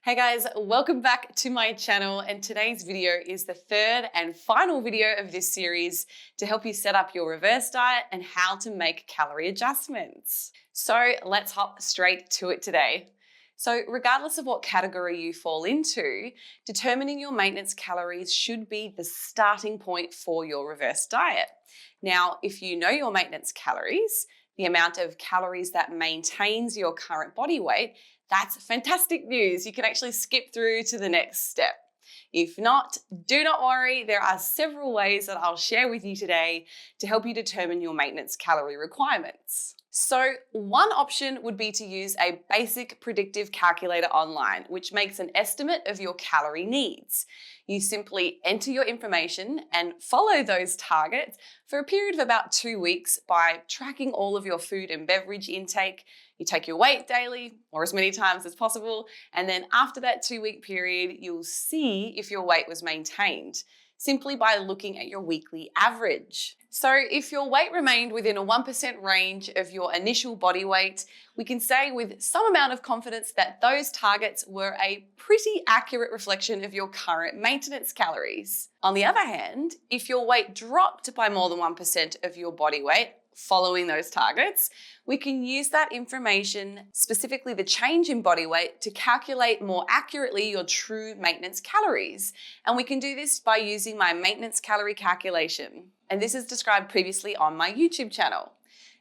Hey guys, welcome back to my channel, and today's video is the third and final video of this series to help you set up your reverse diet and how to make calorie adjustments. So let's hop straight to it today. So regardless of what category you fall into, determining your maintenance calories should be the starting point for your reverse diet. Now, if you know your maintenance calories, the amount of calories that maintains your current body weight, that's fantastic news. You can actually skip through to the next step. If not, do not worry. There are several ways that I'll share with you today to help you determine your maintenance calorie requirements. So one option would be to use a basic predictive calculator online, which makes an estimate of your calorie needs. You simply enter your information and follow those targets for a period of about 2 weeks by tracking all of your food and beverage intake. You take your weight daily or as many times as possible, and then after that 2-week period, you'll see if your weight was maintained simply by looking at your weekly average. So if your weight remained within a 1% range of your initial body weight, we can say with some amount of confidence that those targets were a pretty accurate reflection of your current maintenance calories. On the other hand, if your weight dropped by more than 1% of your body weight, following those targets, we can use that information, specifically the change in body weight, to calculate more accurately your true maintenance calories. And we can do this by using my maintenance calorie calculation. And this is described previously on my YouTube channel.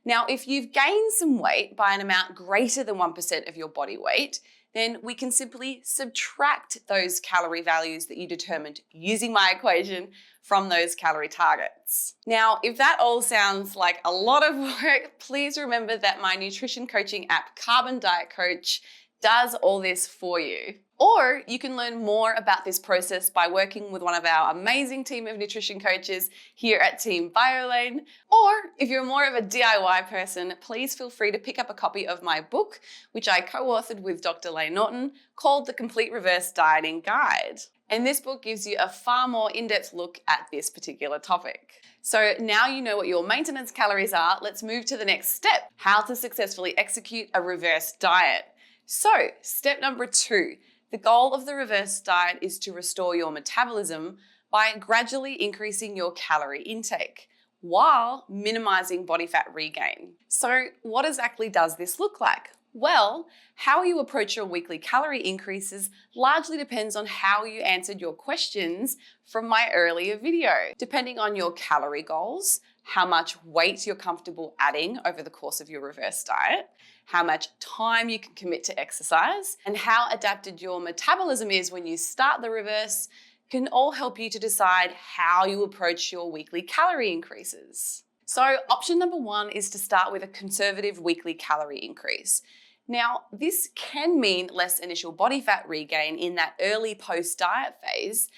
Now, if you've gained some weight by an amount greater than 1% of your body weight, then we can simply subtract those calorie values that you determined using my equation from those calorie targets. Now, if that all sounds like a lot of work, please remember that my nutrition coaching app, Carbon Diet Coach, does all this for you. Or you can learn more about this process by working with one of our amazing team of nutrition coaches here at Team BioLane. Or if you're more of a DIY person, please feel free to pick up a copy of my book, which I co-authored with Dr. Lane Norton, called The Complete Reverse Dieting Guide. And this book gives you a far more in-depth look at this particular topic. So now you know what your maintenance calories are, let's move to the next step, how to successfully execute a reverse diet. So step number 2, the goal of the reverse diet is to restore your metabolism by gradually increasing your calorie intake while minimizing body fat regain. So what exactly does this look like? Well, how you approach your weekly calorie increases largely depends on how you answered your questions from my earlier video. Depending on your calorie goals, how much weight you're comfortable adding over the course of your reverse diet, how much time you can commit to exercise, and how adapted your metabolism is when you start the reverse can all help you to decide how you approach your weekly calorie increases. So option number 1 is to start with a conservative weekly calorie increase. Now, this can mean less initial body fat regain in that early post-diet phase,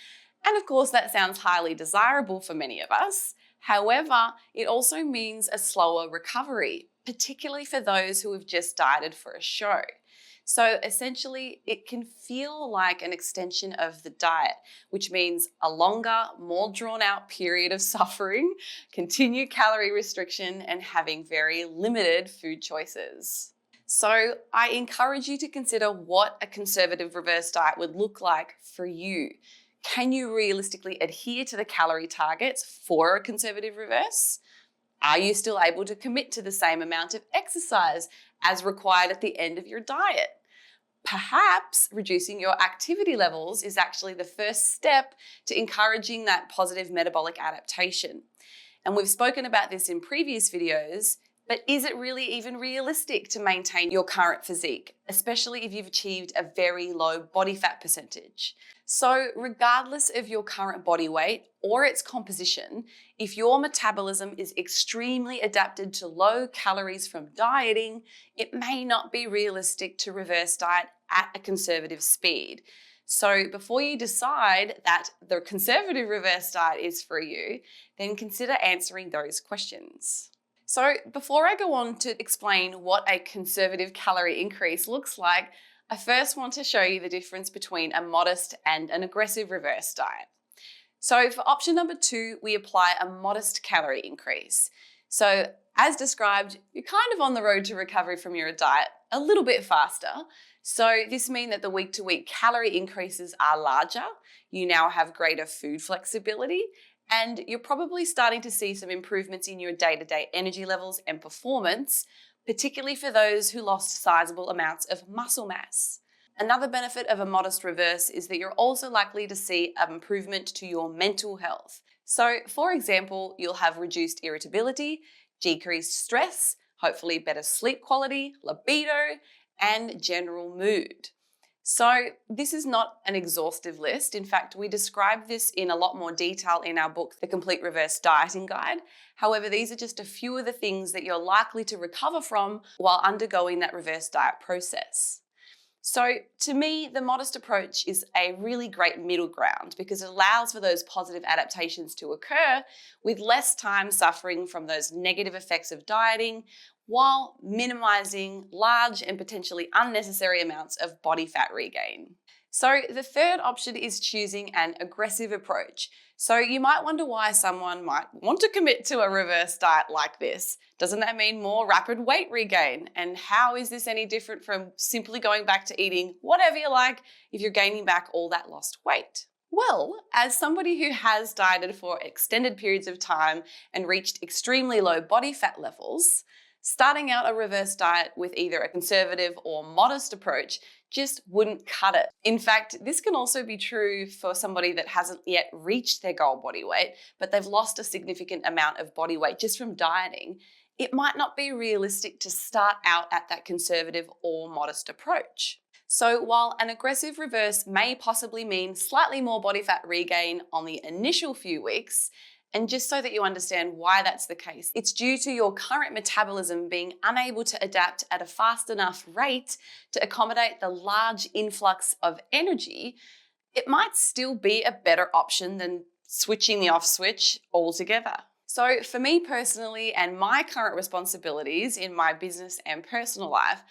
and of course that sounds highly desirable for many of us. However, it also means a slower recovery, particularly for those who have just dieted for a show. So essentially, it can feel like an extension of the diet, which means a longer, more drawn out period of suffering, continued calorie restriction, and having very limited food choices. So I encourage you to consider what a conservative reverse diet would look like for you. Can you realistically adhere to the calorie targets for a conservative reverse? Are you still able to commit to the same amount of exercise as required at the end of your diet? Perhaps reducing your activity levels is actually the first step to encouraging that positive metabolic adaptation. And we've spoken about this in previous videos, but is it really even realistic to maintain your current physique, especially if you've achieved a very low body fat percentage? So regardless of your current body weight or its composition, if your metabolism is extremely adapted to low calories from dieting, it may not be realistic to reverse diet at a conservative speed. So before you decide that the conservative reverse diet is for you, then consider answering those questions. So before I go on to explain what a conservative calorie increase looks like, I first want to show you the difference between a modest and an aggressive reverse diet. So for option number 2, we apply a modest calorie increase. So as described, you're kind of on the road to recovery from your diet a little bit faster. So this means that the week-to-week calorie increases are larger, you now have greater food flexibility, and you're probably starting to see some improvements in your day-to-day energy levels and performance, particularly for those who lost sizable amounts of muscle mass. Another benefit of a modest reverse is that you're also likely to see an improvement to your mental health. So, for example, you'll have reduced irritability, decreased stress, hopefully better sleep quality, libido, and general mood. So this is not an exhaustive list. In fact, we describe this in a lot more detail in our book, The Complete Reverse Dieting Guide. However, these are just a few of the things that you're likely to recover from while undergoing that reverse diet process. So to me, the modest approach is a really great middle ground because it allows for those positive adaptations to occur with less time suffering from those negative effects of dieting while minimizing large and potentially unnecessary amounts of body fat regain. So the third option is choosing an aggressive approach. So you might wonder why someone might want to commit to a reverse diet like this. Doesn't that mean more rapid weight regain? And how is this any different from simply going back to eating whatever you like if you're gaining back all that lost weight? Well, as somebody who has dieted for extended periods of time and reached extremely low body fat levels, starting out a reverse diet with either a conservative or modest approach just wouldn't cut it. In fact, this can also be true for somebody that hasn't yet reached their goal body weight, but they've lost a significant amount of body weight just from dieting. It might not be realistic to start out at that conservative or modest approach. So while an aggressive reverse may possibly mean slightly more body fat regain on the initial few weeks, and just so that you understand why that's the case, it's due to your current metabolism being unable to adapt at a fast enough rate to accommodate the large influx of energy. It might still be a better option than switching the off switch altogether. So for me personally and my current responsibilities in my business and personal life,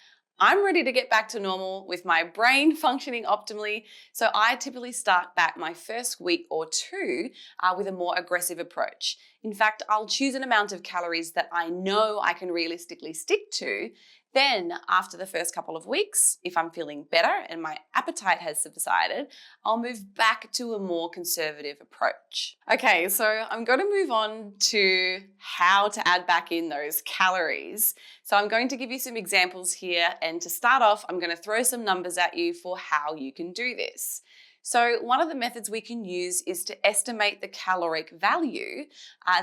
I'm ready to get back to normal with my brain functioning optimally, so I typically start back my first week or two with a more aggressive approach. In fact, I'll choose an amount of calories that I know I can realistically stick to. Then, after the first couple of weeks, if I'm feeling better and my appetite has subsided, I'll move back to a more conservative approach. Okay, so I'm going to move on to how to add back in those calories. So I'm going to give you some examples here, and to start off, I'm going to throw some numbers at you for how you can do this. So one of the methods we can use is to estimate the caloric value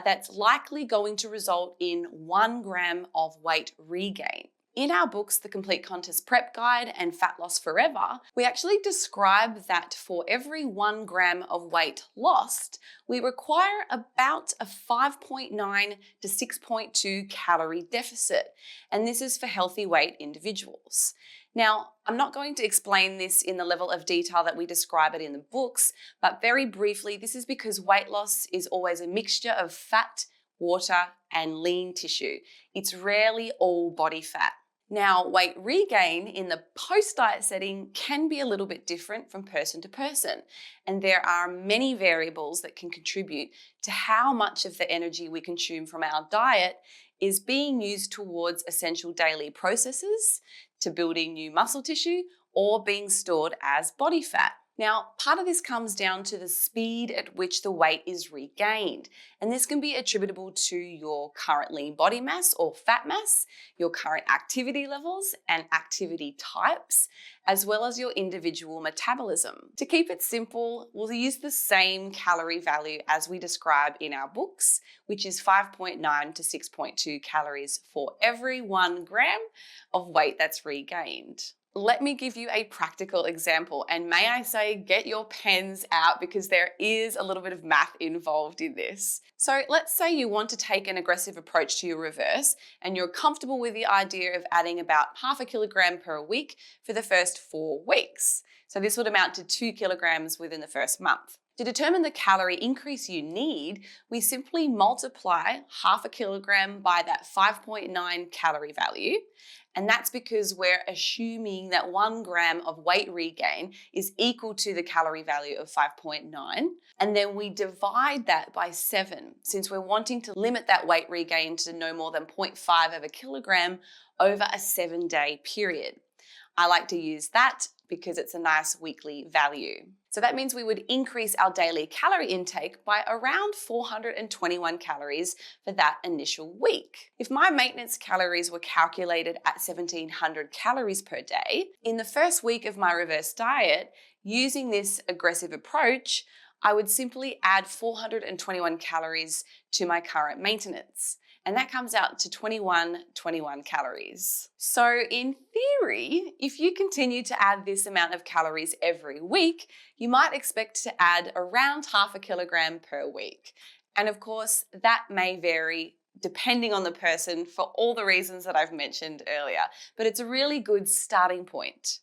that's likely going to result in 1 gram of weight regain. In our books, The Complete Contest Prep Guide and Fat Loss Forever, we actually describe that for every 1 gram of weight lost, we require about a 5.9 to 6.2 calorie deficit. And this is for healthy weight individuals. Now, I'm not going to explain this in the level of detail that we describe it in the books, but very briefly, this is because weight loss is always a mixture of fat, water, and lean tissue. It's rarely all body fat. Now, weight regain in the post-diet setting can be a little bit different from person to person, and there are many variables that can contribute to how much of the energy we consume from our diet is being used towards essential daily processes, to building new muscle tissue, or being stored as body fat. Now, part of this comes down to the speed at which the weight is regained, and this can be attributable to your current lean body mass or fat mass, your current activity levels and activity types, as well as your individual metabolism. To keep it simple, we'll use the same calorie value as we describe in our books, which is 5.9 to 6.2 calories for every 1 gram of weight that's regained. Let me give you a practical example, and may I say, get your pens out because there is a little bit of math involved in this. So let's say you want to take an aggressive approach to your reverse and you're comfortable with the idea of adding about 0.5 kilogram per week for the first 4 weeks. So this would amount to 2 kilograms within the first month. To determine the calorie increase you need, we simply multiply 0.5 kilogram by that 5.9 calorie value. And that's because we're assuming that 1 gram of weight regain is equal to the calorie value of 5.9. And then we divide that by 7, since we're wanting to limit that weight regain to no more than 0.5 of a kilogram over a 7-day period. I like to use that because it's a nice weekly value. So that means we would increase our daily calorie intake by around 421 calories for that initial week. If my maintenance calories were calculated at 1700 calories per day, in the first week of my reverse diet, using this aggressive approach, I would simply add 421 calories to my current maintenance. And that comes out to 2121 calories. So in theory, if you continue to add this amount of calories every week, you might expect to add around half a kilogram per week. And of course, that may vary depending on the person for all the reasons that I've mentioned earlier, but it's a really good starting point.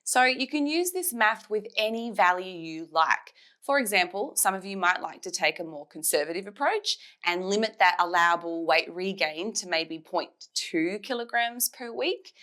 So you can use this math with any value you like. For example, some of you might like to take a more conservative approach and limit that allowable weight regain to maybe 0.2 kilograms per week.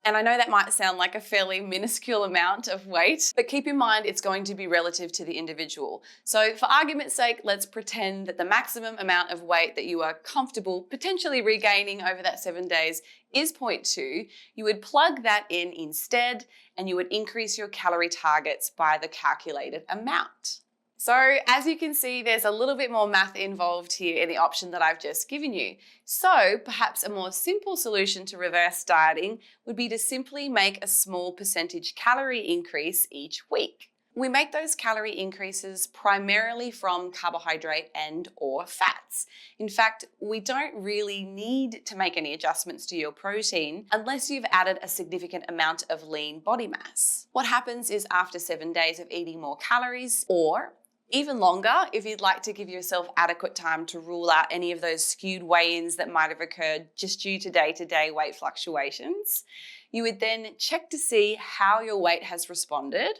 And I know that might sound like a fairly minuscule amount of weight, but keep in mind it's going to be relative to the individual. So for argument's sake, let's pretend that the maximum amount of weight that you are comfortable potentially regaining over that 7 days is 0.2. You would plug that in instead, and you would increase your calorie targets by the calculated amount. So as you can see, there's a little bit more math involved here in the option that I've just given you. So perhaps a more simple solution to reverse dieting would be to simply make a small percentage calorie increase each week. We make those calorie increases primarily from carbohydrate and or fats. In fact, we don't really need to make any adjustments to your protein unless you've added a significant amount of lean body mass. What happens is after 7 days of eating more calories, or even longer, if you'd like to give yourself adequate time to rule out any of those skewed weigh-ins that might have occurred just due to day-to-day weight fluctuations, you would then check to see how your weight has responded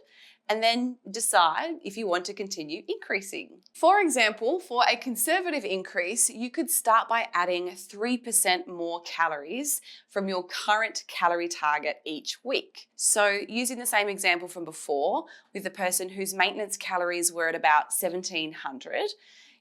and then decide if you want to continue increasing. For example, for a conservative increase, you could start by adding 3% more calories from your current calorie target each week. So using the same example from before, with the person whose maintenance calories were at about 1700,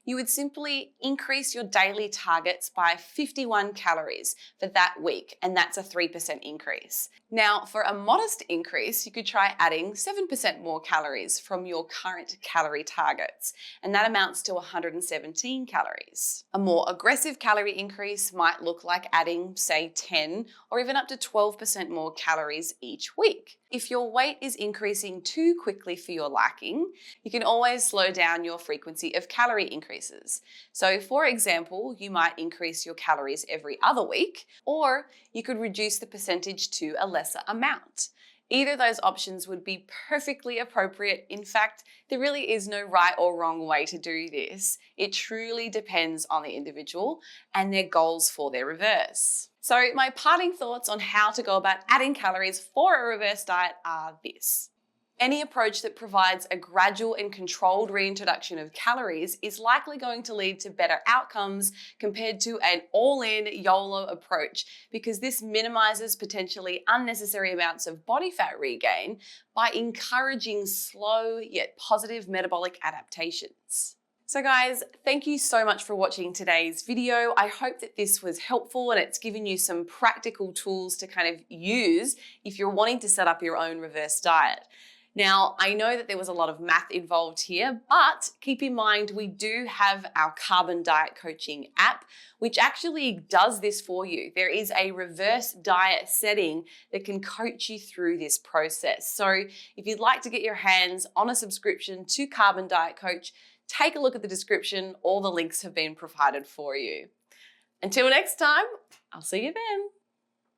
you would simply increase your daily targets by 51 calories for that week, and that's a 3% increase. Now, for a modest increase, you could try adding 7% more calories from your current calorie targets, and that amounts to 117 calories. A more aggressive calorie increase might look like adding, say, 10 or even up to 12% more calories each week. If your weight is increasing too quickly for your liking, you can always slow down your frequency of calorie increases. So for example, you might increase your calories every other week, or you could reduce the percentage to a lesser amount. Either of those options would be perfectly appropriate. In fact, there really is no right or wrong way to do this. It truly depends on the individual and their goals for their reverse. So my parting thoughts on how to go about adding calories for a reverse diet are this. Any approach that provides a gradual and controlled reintroduction of calories is likely going to lead to better outcomes compared to an all-in YOLO approach, because this minimizes potentially unnecessary amounts of body fat regain by encouraging slow yet positive metabolic adaptations. So guys, thank you so much for watching today's video. I hope that this was helpful and it's given you some practical tools to kind of use if you're wanting to set up your own reverse diet. Now, I know that there was a lot of math involved here, but keep in mind we do have our Carbon Diet Coaching app, which actually does this for you. There is a reverse diet setting that can coach you through this process. So if you'd like to get your hands on a subscription to Carbon Diet Coach, take a look at the description. All the links have been provided for you. Until next time, I'll see you then.